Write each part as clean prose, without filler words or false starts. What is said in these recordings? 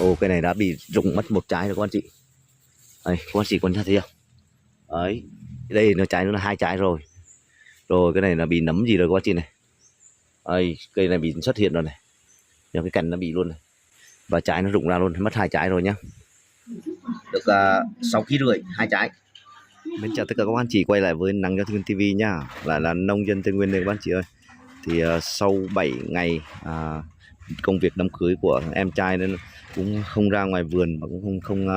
Ồ, cái này đã bị rụng mất một trái rồi các anh chị. Đây, các anh chị quan sát thấy không? Đấy, đây nó trái nó là 2 trái rồi. Rồi cái này là bị nấm gì rồi các anh chị này. Đây, cây này bị xuất hiện rồi này. Giờ cái cành nó bị luôn này. Và trái nó rụng ra luôn, mất 2 trái rồi nhá. Được 6,5 kg, 2 trái. Mến chào tất cả các anh chị quay lại với Nắng Cho Tây Nguyên TV nhá. Lại là nông dân Tây Nguyên đây các anh chị ơi. Thì sau 7 ngày công việc đám cưới của em trai nên cũng không ra ngoài vườn và cũng không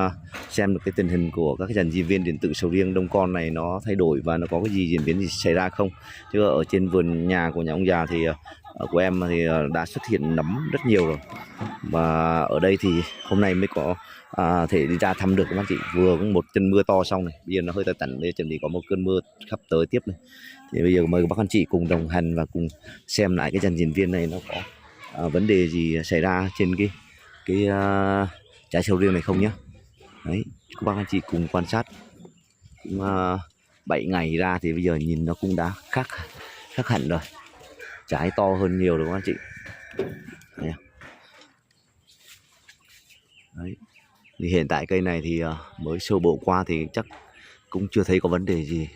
xem được cái tình hình của các cái dàn di viên điện tử sầu riêng đông con này nó thay đổi và nó có cái gì diễn biến gì xảy ra không. Chứ ở trên vườn nhà của nhà ông già thì của em thì đã xuất hiện nấm rất nhiều rồi. Và ở đây thì hôm nay mới có thể đi ra thăm được các bác chị. Vừa có một trận mưa to xong này, bây giờ nó hơi tạnh tạnh để chuẩn bị có một cơn mưa sắp tới tiếp này. Thì bây giờ mời các bác anh chị cùng đồng hành và cùng xem lại cái dàn diễn viên này nó có vấn đề gì xảy ra trên cái trái sầu riêng này không nhé. Đấy, các bác anh chị cùng quan sát. Cũng 7 ngày ra thì bây giờ nhìn nó cũng đã khác hẳn rồi. Trái to hơn nhiều rồi các anh chị. Đấy. Thì hiện tại cây này thì mới sơ bộ qua thì chắc cũng chưa thấy có vấn đề gì,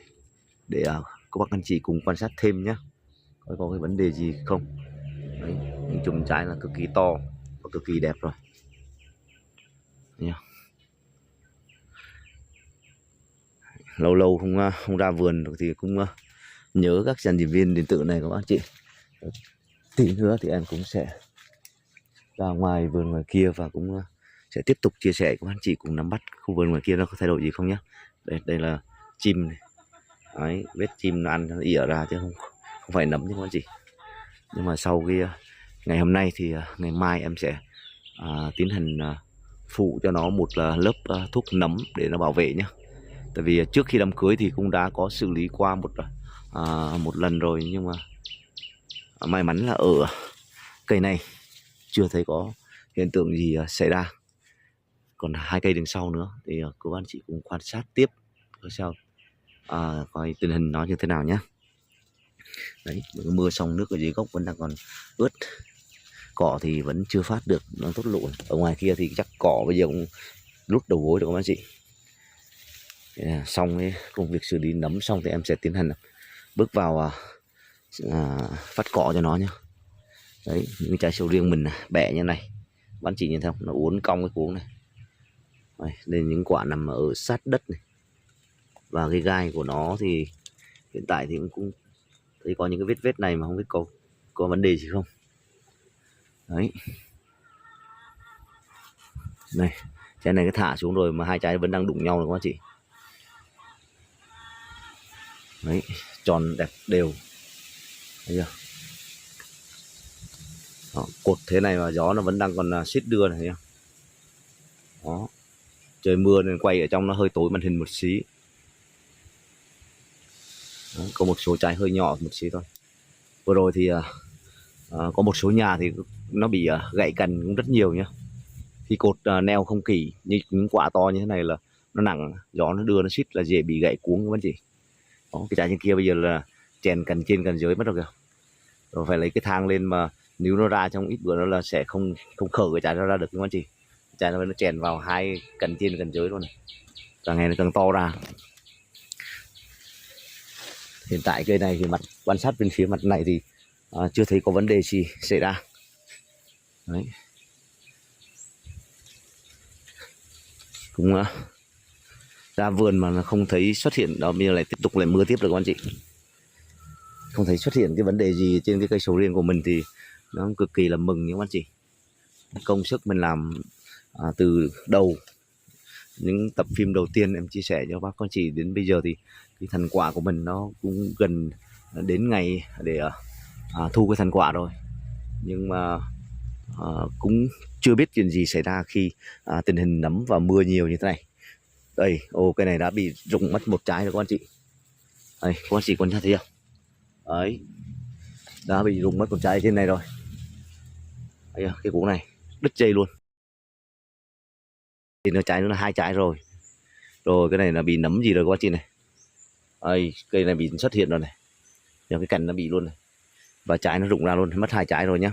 để các bác anh chị cùng quan sát thêm nhé, có cái vấn đề gì không. Đấy, những chùm trái là cực kỳ to và cực kỳ đẹp rồi nha. Lâu lâu không ra vườn thì cũng nhớ các dàn diễn viên điện tử này các bác chị. Tí nữa thì em cũng sẽ ra ngoài vườn ngoài kia và cũng sẽ tiếp tục chia sẻ các anh chị cùng nắm bắt khu vườn ngoài kia nó có thay đổi gì không nhé. Đây là chim này. Đấy, vết chim nó ăn nó ỉa ra chứ không phải nấm chứ các anh chị. Nhưng mà sau cái ngày hôm nay thì ngày mai em sẽ tiến hành phụ cho nó một lớp thuốc nấm để nó bảo vệ nhé. Tại vì trước khi đám cưới thì cũng đã có xử lý qua một lần rồi, nhưng mà may mắn là ở cây này chưa thấy có hiện tượng gì xảy ra. Còn 2 cây đằng sau nữa thì các anh chị cùng quan sát tiếp sao coi tình hình nó như thế nào nhé. Đấy, mưa xong nước ở dưới gốc vẫn đang còn ướt, cỏ thì vẫn chưa phát được nó tốt lộ. Ở ngoài kia thì chắc cỏ bây giờ cũng rút đầu gối được các anh chị. Xong cái công việc xử lý nấm xong thì em sẽ tiến hành bước vào phát cỏ cho nó nhé. Đấy, những trái sầu riêng mình bẻ như này, các anh chị nhìn thấy không, nó uốn cong cái cuống này. Đây, nên những quả nằm ở sát đất này. Và cái gai của nó thì hiện tại thì cũng thấy có những cái vết này mà không biết có vấn đề gì không. Đấy, này trái này cái thả xuống rồi mà 2 trái vẫn đang đụng nhau rồi các anh chị. Đấy, tròn đẹp đều. Thấy chưa? Đó, cột thế này mà gió nó vẫn đang còn suýt đưa này, thấy không? Đó, trời mưa nên quay ở trong nó hơi tối màn hình một xí. Đó, có một số trái hơi nhỏ một xí thôi. Vừa rồi thì có một số nhà thì nó bị gãy cành cũng rất nhiều nhá. Khi cột neo không kỹ, như những quả to như thế này là nó nặng, gió nó đưa nó suýt là dễ bị gãy cuống các anh chị. Đó, cái trái trên kia bây giờ là chèn cành trên cành dưới mất rồi kìa. Rồi phải lấy cái thang lên, mà nếu nó ra trong ít bữa nó là sẽ không khở cái trái nó ra được các anh chị. Trái nó chèn vào 2 cành trên cành dưới luôn này, càng ngày nó càng to ra. Hiện tại cây này thì mặt quan sát bên phía mặt này thì chưa thấy có vấn đề gì xảy ra. Đấy, cũng ra vườn mà nó không thấy xuất hiện đó, bây giờ lại tiếp tục lại mưa tiếp được các anh chị. Không thấy xuất hiện cái vấn đề gì trên cái cây sầu riêng của mình thì nó cực kỳ là mừng những anh chị. Công sức mình làm từ đầu, những tập phim đầu tiên em chia sẻ cho bác con chị đến bây giờ thì cái thành quả của mình nó cũng gần đến ngày để thu cái thành quả rồi. Nhưng mà cũng chưa biết chuyện gì xảy ra khi tình hình nấm và mưa nhiều như thế này. Đây, cây này đã bị rụng mất một trái rồi các anh chị. Đây, các anh chị quan sát thấy không? Đấy, đã bị rụng mất một trái trên này rồi. Đây, cái củ này đứt dây luôn. Thì nó trái nó là 2 trái rồi. Rồi cái này là bị nấm gì rồi các anh chị này. Đây, cây này bị xuất hiện rồi này. Cái cành nó bị luôn này. Và trái nó rụng ra luôn, mất 2 trái rồi nhá.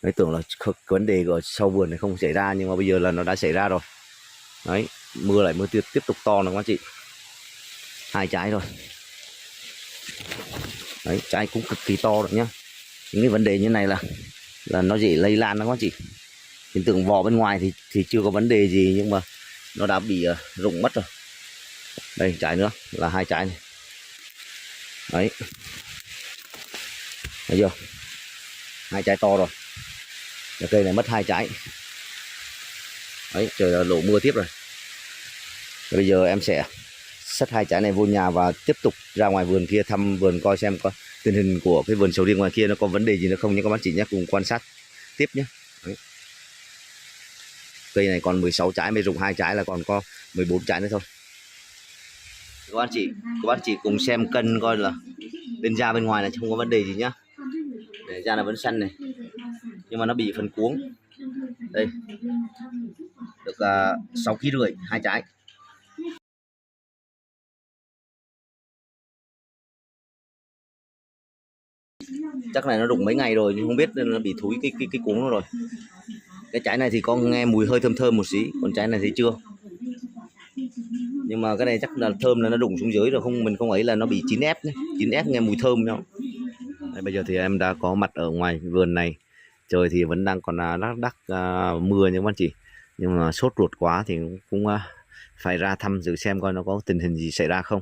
Đấy, tưởng là cái vấn đề ở sau vườn này không xảy ra nhưng mà bây giờ là nó đã xảy ra rồi. Đấy, mưa tiếp tục to nữa các anh chị. 2 trái rồi. Đấy, trái cũng cực kỳ to rồi nhá. Những cái vấn đề như này là nó dễ lây lan đó các anh chị. Hiện tượng vỏ bên ngoài thì chưa có vấn đề gì nhưng mà nó đã bị rụng mất rồi. Đây trái nữa là 2 trái này. Đấy, thấy chưa, 2 trái to rồi. Cây này mất 2 trái. Đấy, trời đổ mưa tiếp rồi. Bây giờ em sẽ xách 2 trái này vô nhà và tiếp tục ra ngoài vườn kia thăm vườn coi xem có tình hình của cái vườn sầu riêng ngoài kia nó có vấn đề gì nữa không nhé các bác chị nhé, cùng quan sát tiếp nhé. Đấy. Cây này còn 16 trái, mới rụng 2 trái là còn có 14 trái nữa thôi. Các bác chị cùng xem cân coi là bên da bên ngoài này không có vấn đề gì nhá. Để da là vẫn xanh này nhưng mà nó bị phần cuống. Đây được 6,5 kg 2 trái. Chắc này nó rụng mấy ngày rồi nhưng không biết nên nó bị thúi cái cuống nó rồi. Cái trái này thì có nghe mùi hơi thơm thơm một xí, còn trái này thì chưa. Nhưng mà cái này chắc là thơm là nó rụng xuống dưới rồi, không mình không ấy là nó bị chín ép nhé. Chín ép nghe mùi thơm nhau. Đây, bây giờ thì em đã có mặt ở ngoài vườn này. Trời thì vẫn đang còn đắc mưa nha các anh chị. Nhưng mà sốt ruột quá thì cũng phải ra thăm thử xem coi nó có tình hình gì xảy ra không.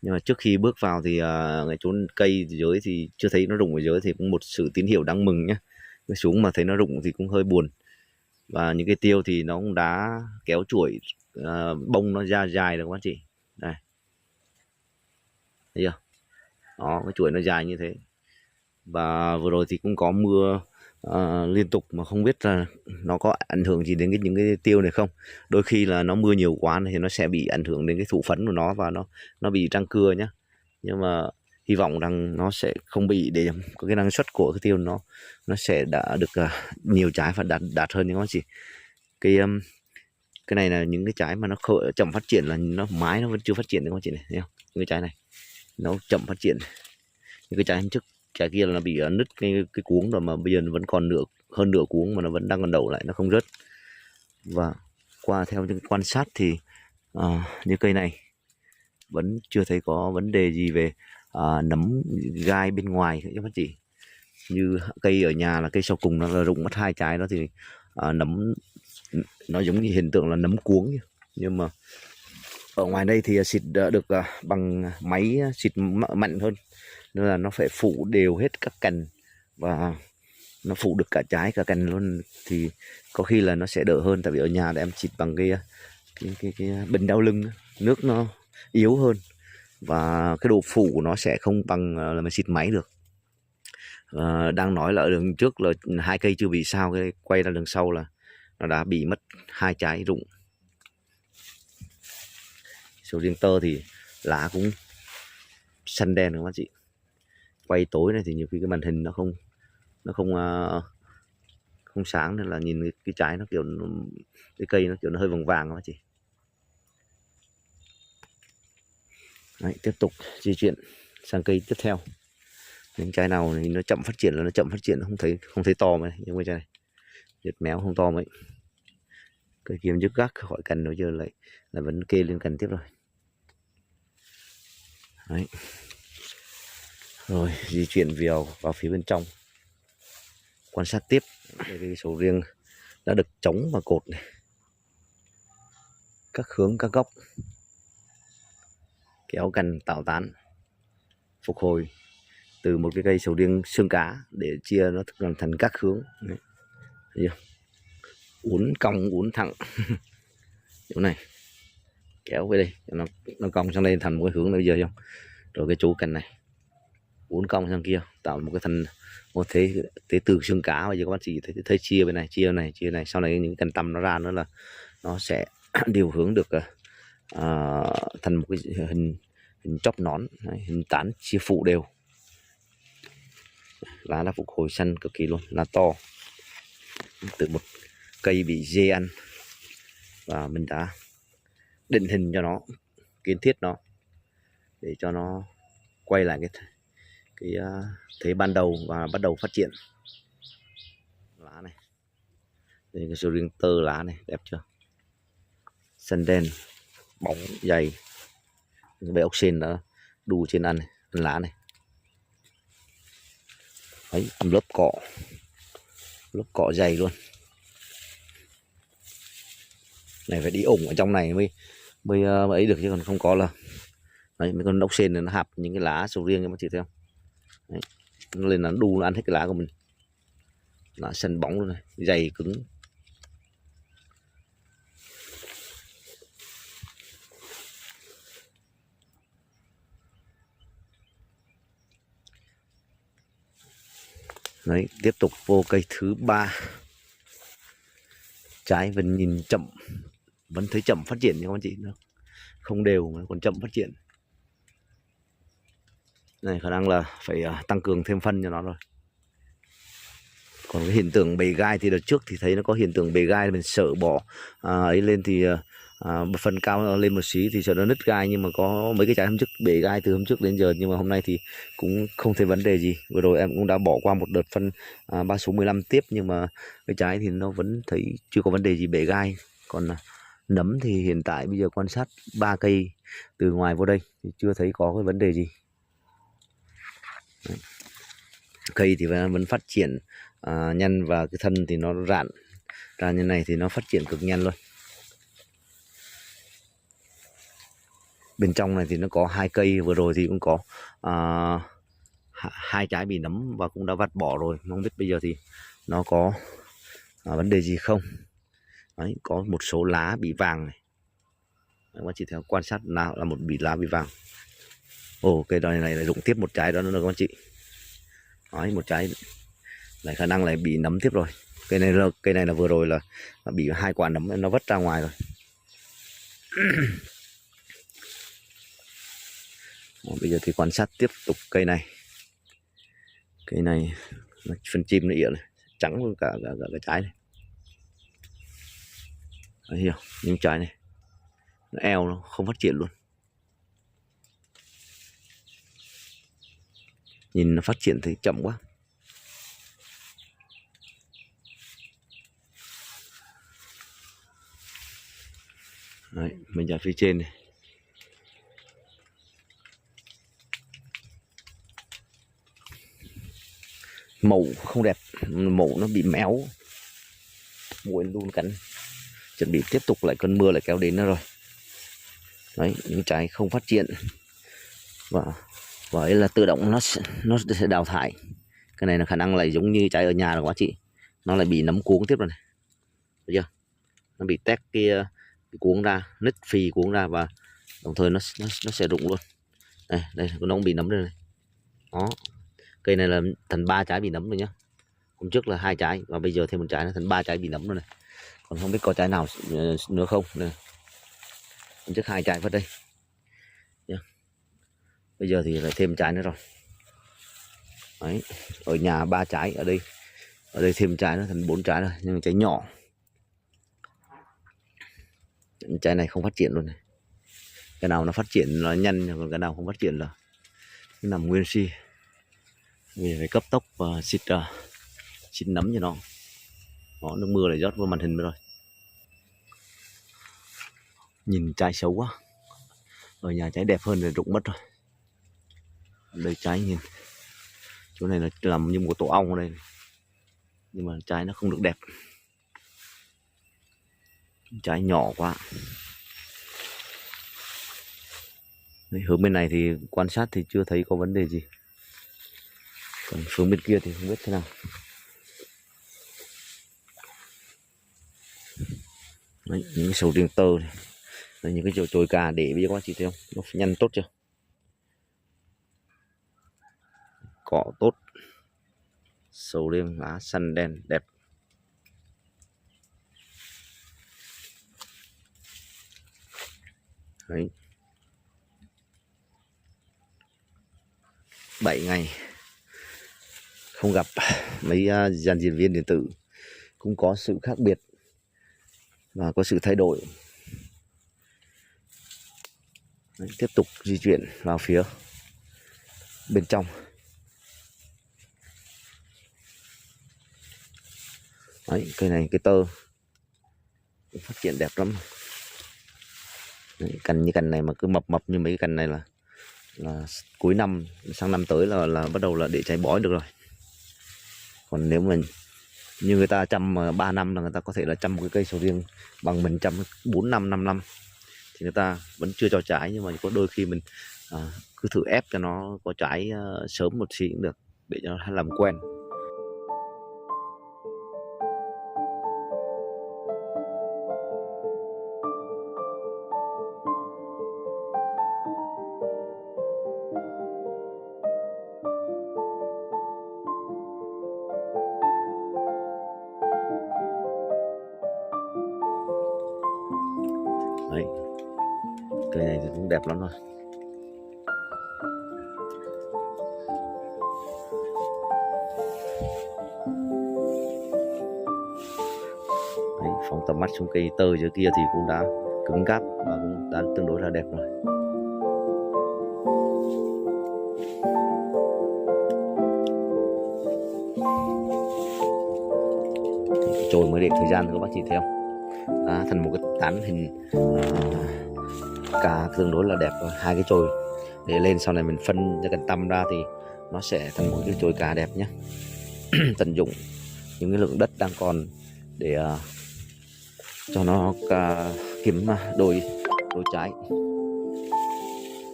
Nhưng mà trước khi bước vào thì cái chốn cây dưới thì chưa thấy nó rụng ở dưới thì cũng một sự tín hiệu đáng mừng nhé. Cái xuống mà thấy nó rụng thì cũng hơi buồn. Và những cái tiêu thì nó cũng đã kéo chuỗi bông nó ra dài rồi các anh chị. Đây, thấy chưa, đó cái chuỗi nó dài như thế. Và vừa rồi thì cũng có mưa liên tục mà không biết là nó có ảnh hưởng gì đến những cái tiêu này không. Đôi khi là nó mưa nhiều quá thì nó sẽ bị ảnh hưởng đến cái thụ phấn của nó và nó bị răng cưa nhá. Nhưng mà hy vọng rằng nó sẽ không bị, để có cái năng suất của cái tiêu nó sẽ đã được nhiều trái và đạt hơn những con chị. Cái này là những cái trái mà nó chậm phát triển, là nó mái nó vẫn chưa phát triển được các chị này, thấy không? Những cái trái này nó chậm phát triển. Những cái trái trước, trái kia là nó bị nứt cái cuống rồi mà bây giờ nó vẫn còn hơn nửa cuống mà nó vẫn đang còn đậu lại, nó không rớt. Và qua theo những quan sát thì như cây này vẫn chưa thấy có vấn đề gì về nấm gai bên ngoài các bác chị. Như cây ở nhà là cây sau cùng nó là rụng mất 2 trái đó thì nấm nó giống như hiện tượng là nấm cuống. Nhưng mà ở ngoài đây thì xịt được bằng máy xịt mạnh hơn nên là nó phải phủ đều hết các cành và nó phủ được cả trái cả cành luôn, thì có khi là nó sẽ đỡ hơn. Tại vì ở nhà em xịt bằng cái bình đau lưng, nước nó yếu hơn và cái độ phủ của nó sẽ không bằng là mình xịt máy được. Đang nói là ở đường trước là 2 cây chưa bị sao, cái quay ra đường sau là nó đã bị mất 2 trái rụng. Sầu riêng tơ thì lá cũng xanh đen các bác chị. Quay tối này thì nhiều khi cái màn hình nó không sáng nên là nhìn cái trái nó kiểu cái cây nó kiểu nó hơi vàng vàng các bác chị. Đấy, tiếp tục di chuyển sang cây tiếp theo. Những trái nào thì nó chậm phát triển là nó chậm phát triển, không thấy to mà nhưng cái trái này nhiệt méo không to mấy. Cây kiếm dứt gác khỏi cành bây giờ lại vẫn kê lên cành tiếp rồi. Đấy. Rồi di chuyển vào phía bên trong quan sát tiếp. Đây, cái sầu riêng đã được chống và cột này, các hướng các góc kéo cành tạo tán, phục hồi từ một cái cây sầu riêng xương cá để chia nó thành các hướng. Đấy. Uốn cong uốn thẳng chỗ này kéo về đây nó cong sang đây thành một cái hướng này bây giờ không. Rồi cái chỗ cành này uốn cong sang kia tạo một cái một thế từ xương cá. Bây giờ các bác chỉ thấy chia bên này chia này, sau này những cành tăm nó ra nữa là nó sẽ điều hướng được thành một cái hình chóp nón. Đấy, hình tán chia phụ đều. Lá đã phục hồi xanh cực kỳ luôn, lá to từ một cây bị dê ăn và mình đã định hình cho nó, kiến thiết nó để cho nó quay lại cái thế ban đầu và bắt đầu phát triển. Lá lá này. Đây cái sầu riêng tơ lá này đẹp chưa, xanh đen bóng dày, cái bệ ốc sên đã đu trên ăn này, ăn lá này. Đấy, lớp cọ dày luôn. Này phải đi ủng ở trong này mới ấy được, chứ còn không có là đấy, mấy con ốc sên này nó hạp những cái lá sầu riêng các bác chị thấy không. Đấy, nó lên là nó đu, nó ăn hết cái lá của mình. Lá xanh bóng luôn này, dày cứng. Đấy, tiếp tục vô cây thứ 3. Trái vẫn nhìn chậm, vẫn thấy chậm phát triển nha các anh chị, không đều mà còn chậm phát triển. Này khả năng là phải tăng cường thêm phân cho nó rồi. Còn cái hiện tượng bề gai thì đợt trước thì thấy nó có hiện tượng bề gai, mình sợ bỏ ấy lên thì phân cao lên một xí thì sợ nó nứt gai, nhưng mà có mấy cái trái hôm trước bề gai từ hôm trước đến giờ, nhưng mà hôm nay thì cũng không thấy vấn đề gì. Vừa rồi em cũng đã bỏ qua một đợt phân 3 số 15 tiếp, nhưng mà cái trái thì nó vẫn thấy chưa có vấn đề gì bề gai. Còn nấm thì hiện tại bây giờ quan sát 3 cây từ ngoài vô đây thì chưa thấy có cái vấn đề gì. Đấy. Cây thì vẫn phát triển nhanh, và cái thân thì nó rạn ra như này thì nó phát triển cực nhanh luôn. Bên trong này thì nó có 2 cây, vừa rồi thì cũng có 2 trái bị nấm và cũng đã vặt bỏ rồi, không biết bây giờ thì nó có vấn đề gì không. Đấy, có một số lá bị vàng này. Đấy, các chị theo quan sát nào là một bị lá bị vàng. Ồ, cây này lại rụng tiếp một trái đó nữa các anh chị. Đấy, một trái này khả năng lại bị nấm tiếp rồi. Cây này là vừa rồi là bị 2 quả nấm nó vất ra ngoài rồi. Bây giờ thì quan sát tiếp tục cây này. Cây này phân chim nó ỉa này, trắng luôn cả trái này. Đấy, hiểu những trái này nó eo nó không phát triển luôn. Nhìn nó phát triển thì chậm quá. Đấy, mình ra phía trên này. Màu không đẹp, màu nó bị méo, muỗi luôn cắn. Chuẩn bị tiếp tục lại cơn mưa lại kéo đến nữa rồi. Đấy, những trái không phát triển và ấy là tự động nó sẽ đào thải. Cái này là khả năng lại giống như trái ở nhà rồi quá chị, nó lại bị nấm cuống tiếp rồi này, thấy chưa, nó bị tét cái cuống ra, nứt phì cuống ra, và đồng thời nó sẽ rụng luôn. Đây nó cũng bị nấm đây này. Đó, cây này là thành 3 trái bị nấm rồi nhá. Hôm trước là 2 trái và bây giờ thêm một trái, là thành 3 trái bị nấm rồi này. Còn không biết có trái nào nữa không này. Hôm trước 2 trái vào đây nhá. Bây giờ thì lại thêm trái nữa rồi. Đấy, ở nhà 3 trái, ở đây thêm trái nó thành 4 trái rồi, nhưng mà trái nhỏ. Trái này không phát triển luôn này. Cái nào nó phát triển nó nhanh, còn cái nào không phát triển là nó nằm nguyên si. Vì phải cấp tốc và xịt nấm cho nó. Đó, nước mưa lại rót vào màn hình rồi. Nhìn trái xấu quá. Ở nhà trái đẹp hơn rồi rụng mất rồi. Đây trái nhìn, chỗ này là làm như một tổ ong ở đây, nhưng mà trái nó không được đẹp, trái nhỏ quá. Đấy, hướng bên này thì quan sát thì chưa thấy có vấn đề gì, còn hướng bên kia thì không biết thế nào. Đấy, những cái sầu riêng tơ này. Đấy, những cái chồi cà để bây giờ các bác chị thấy không, nó nhăn tốt chưa, cỏ tốt, sầu riêng lá xanh đen đẹp. Đấy, 7 ngày không gặp mấy dàn diễn viên điện tử cũng có sự khác biệt và có sự thay đổi. Đấy, tiếp tục di chuyển vào phía bên trong. Đấy, cây này cái tơ phát triển đẹp lắm. Đấy, cành như cành này mà cứ mập mập như mấy cái cành này là cuối năm sang năm tới là bắt đầu là để trái bói được rồi. Còn nếu mà như người ta chăm mà 3 năm là người ta có thể là chăm một cái cây sầu riêng bằng mình chăm 4 năm 5 năm thì người ta vẫn chưa cho trái, nhưng mà có đôi khi mình cứ thử ép cho nó có trái sớm một xí cũng được để cho nó làm quen. Đấy, cây này thì cũng đẹp lắm rồi. Đấy, phóng tầm mắt xuống cây tơ dưới kia thì cũng đã cứng cáp và cũng đã tương đối là đẹp rồi. Chồi mới để thời gian các bác chị thấy không? Thành một cái tán hình cà tương đối là đẹp rồi. Hai cái chồi để lên sau này mình phân cho cần tăm ra thì nó sẽ thành một cái chồi cà đẹp nhé. Tận dụng những cái lượng đất đang còn để cho nó kiếm đôi trái,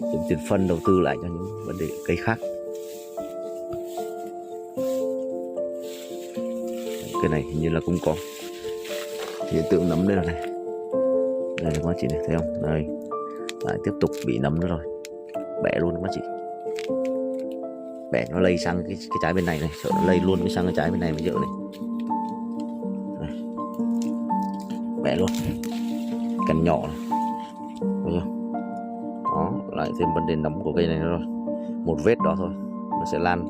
kiếm tiền phân đầu tư lại cho những vấn đề cây khác. Cái này hình như là cũng có hiện tượng nấm đây này. Đây là các chị này thấy không? Đây lại tiếp tục bị nấm nữa rồi, bẻ luôn các chị, bẻ nó lây sang cái trái bên này này, sợ nó lây luôn cái sang cái trái bên này mới dỡ này. Đây. Bẻ luôn, cành nhỏ này. Thấy không? Đó, lại thêm vấn đề nấm của cây này nữa rồi. Một vết đó thôi nó sẽ lan.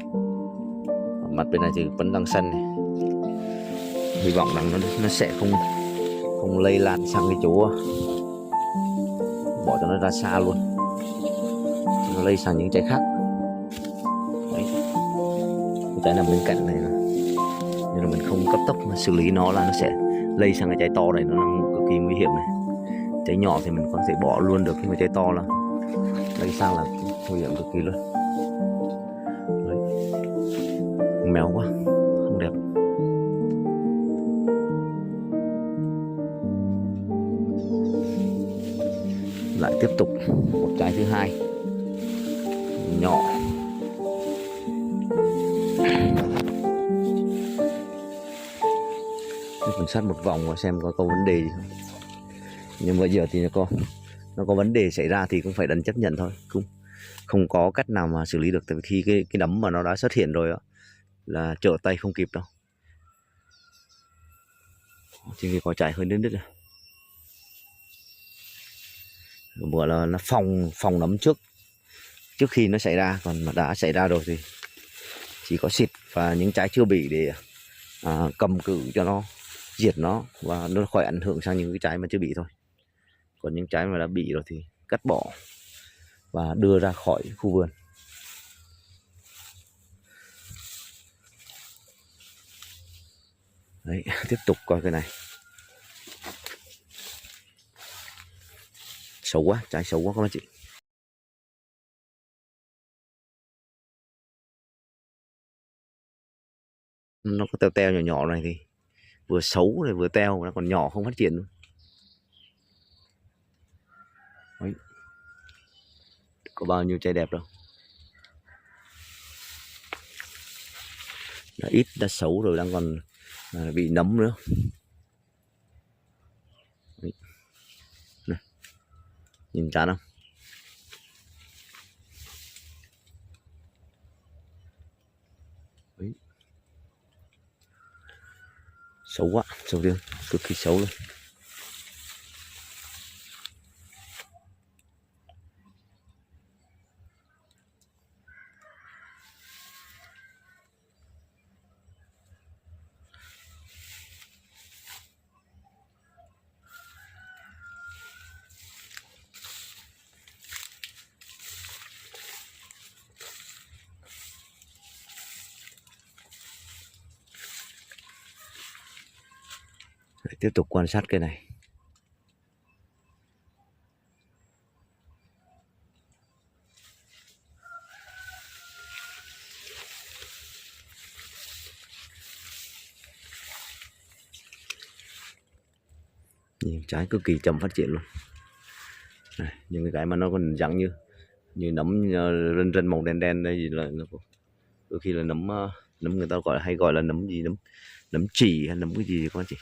Mặt bên này thì vẫn đang xanh này. Hy vọng rằng nó sẽ không lây lan sang cái chỗ, bỏ cho nó ra xa luôn, nó lây sang những trái khác. Đấy. Cái trái nằm bên cạnh này nhưng mà mình không cấp tốc mà xử lý nó là nó sẽ lây sang cái trái to này, nó cực kỳ nguy hiểm này. Trái nhỏ thì mình có thể bỏ luôn được, nhưng mà trái to là lây sang là nguy hiểm cực kỳ luôn. Đấy. Méo quá, không đẹp. Lại tiếp tục một trái thứ hai nhỏ. Quan sát một vòng và xem có vấn đề gì không. Nhưng bây giờ thì nó có vấn đề xảy ra thì cũng phải đành chấp nhận thôi, không có cách nào mà xử lý được. Tại vì khi cái nấm mà nó đã xuất hiện rồi đó, là trở tay không kịp đâu. Trên kia có trái hơi đến đứt rồi. Vừa là nó phòng nấm trước khi nó xảy ra, còn mà đã xảy ra rồi thì chỉ có xịt và những trái chưa bị để cầm cự cho nó, diệt nó và nó khỏi ảnh hưởng sang những cái trái mà chưa bị thôi. Còn những trái mà đã bị rồi thì cắt bỏ và đưa ra khỏi khu vườn. Đấy, tiếp tục coi cái này. Xấu quá, trái xấu quá các bạn chị. Nó có teo nhỏ nhỏ này thì vừa xấu này vừa teo, nó còn nhỏ không phát triển. Đấy. Có bao nhiêu trái đẹp đâu. Đã ít, đã xấu rồi, đang còn bị nấm nữa. Đấy. Này. Nhìn chán không? Đấy. Xấu quá, sầu riêng cực kỳ xấu luôn. Tiếp tục quan sát cây này. Nhìn trái cực kỳ chậm phát triển luôn. Này, những cái mà nó còn dạng như nấm rân rân màu đen đen đây là đôi khi là nấm người ta hay gọi là nấm gì, nấm chỉ hay nấm cái gì các anh chị.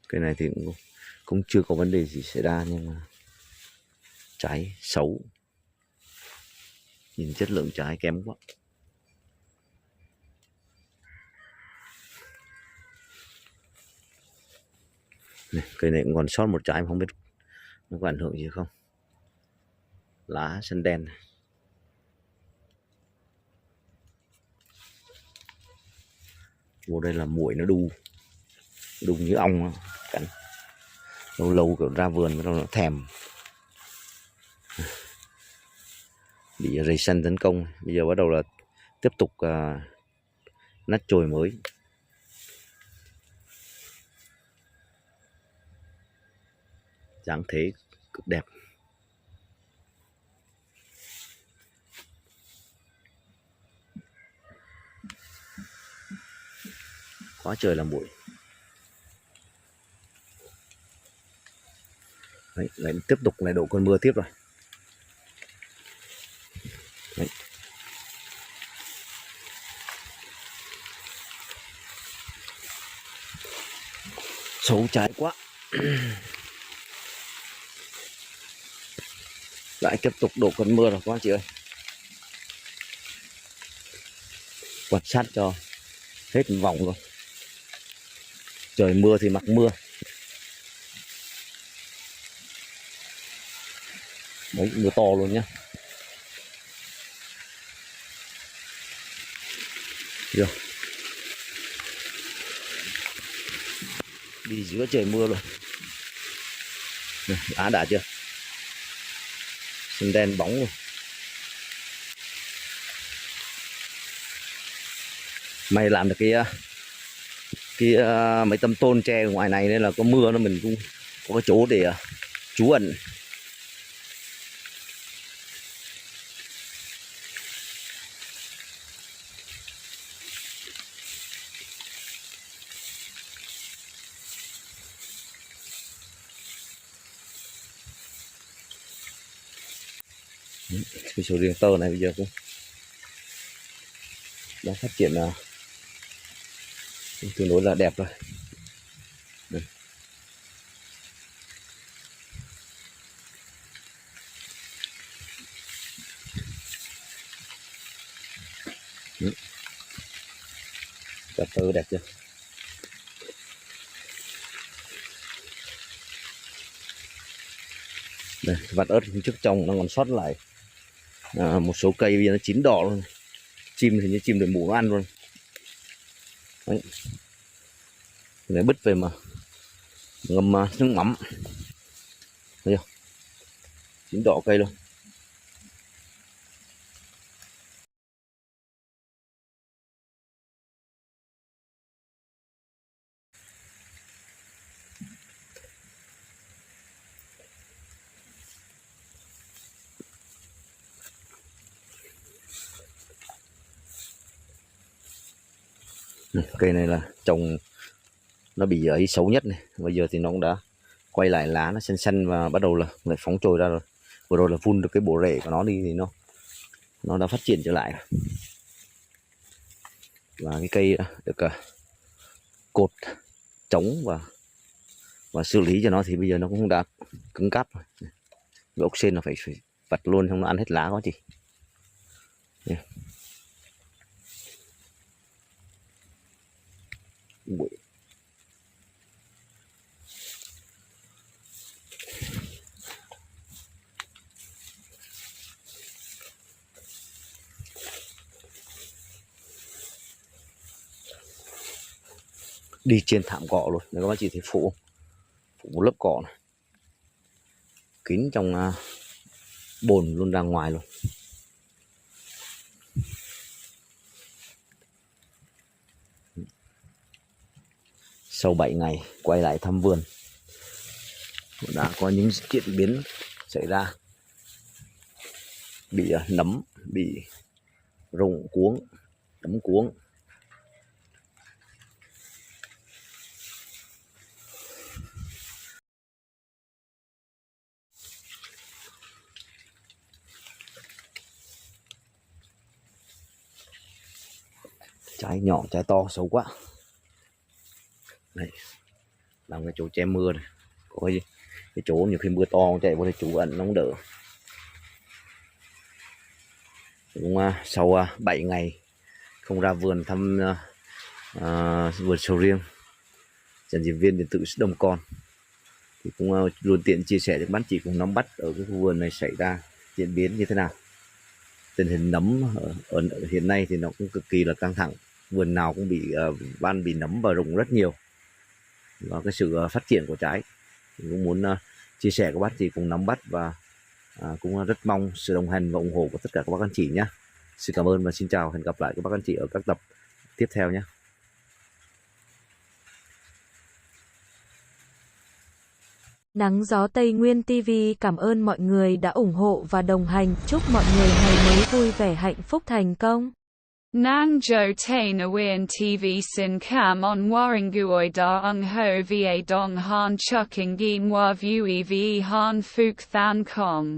Cái này thì cũng chưa có vấn đề gì xảy ra, nhưng mà trái xấu, nhìn chất lượng trái kém quá. Này, cây này cũng còn sót một trái, không biết nó có ảnh hưởng gì không. Lá xanh đen này. Vô đây là muỗi nó đu như ong cắn. Lâu lâu kiểu ra vườn nó thèm, bị rầy sân tấn công. Bây giờ bắt đầu là tiếp tục nát chồi mới. Dáng thế cực đẹp. Quá trời là muỗi. Đấy, lại tiếp tục lại đổ cơn mưa tiếp rồi. Đấy. Xấu trái quá. Lại tiếp tục đổ cơn mưa rồi các anh chị ơi. Quan sát cho hết vòng rồi. Trời mưa thì mặc mưa. Đấy, mưa to luôn nhá. Được. Đi giữa trời mưa rồi. Á đã chưa? Xanh đen bóng luôn. Mày làm được cái mấy tấm tôn tre ở ngoài này nên là có mưa nó mình cũng có cái chỗ để trú ẩn. Cái số riêng tơ này bây giờ cũng đang phát triển tương đối là đẹp rồi. Đây. Cà tơ đẹp chưa? Đây, vạt ớt trước trong nó còn sót lại một số cây bây giờ nó chín đỏ luôn. Chim thì như chim để mù nó ăn luôn. Đấy. Để bứt về mà ngâm nước mắm. Thấy chưa? Chín đỏ cây luôn. Cây này là trồng nó bị ấy xấu nhất này. Bây giờ thì nó cũng đã quay lại, lá nó xanh xanh và bắt đầu là lại phóng trồi ra rồi. Vừa rồi là phun được cái bộ rễ của nó đi thì nó đã phát triển trở lại rồi. Và cái cây được cột chống và xử lý cho nó thì bây giờ nó cũng đã cứng cáp rồi. Với ốc sên là phải vặt luôn không nó ăn hết lá quá chị. Yeah. Đi trên thảm cỏ luôn, nếu các bác chỉ thấy phủ một lớp cỏ này kín trong bồn luôn ra ngoài luôn. Sau 7 ngày quay lại thăm vườn, đã có những diễn biến xảy ra, bị nấm, bị rụng cuống, nấm cuống. Trái nhỏ, trái to, xấu quá. Này, làm cái chỗ che mưa này, có cái chỗ nhiều khi mưa to chạy vô đây trú ẩn nó cũng đỡ. Cũng sau 7 ngày không ra vườn thăm vườn sầu riêng, Trần Diệp Viên điện tử Đông Con thì cũng luôn tiện chia sẻ cho các chị cùng nắm bắt ở cái khu vườn này xảy ra diễn biến như thế nào. Tình hình nấm ở hiện nay thì nó cũng cực kỳ là căng thẳng, vườn nào cũng bị ban bị nấm và rụng rất nhiều, và cái sự phát triển của trái thì cũng muốn chia sẻ các bác chị cùng nắm bắt, và cũng rất mong sự đồng hành và ủng hộ của tất cả các bác anh chị nhé. Xin cảm ơn và xin chào, hẹn gặp lại các bác anh chị ở các tập tiếp theo nhé. Nắng gió Tây Nguyên TV cảm ơn mọi người đã ủng hộ và đồng hành. Chúc mọi người ngày mới vui vẻ, hạnh phúc, thành công. Nang jo tain Awian TV sin cam on Waringuoi da ung ho va dong han chuking gi mwa vue ve han fuk than kong.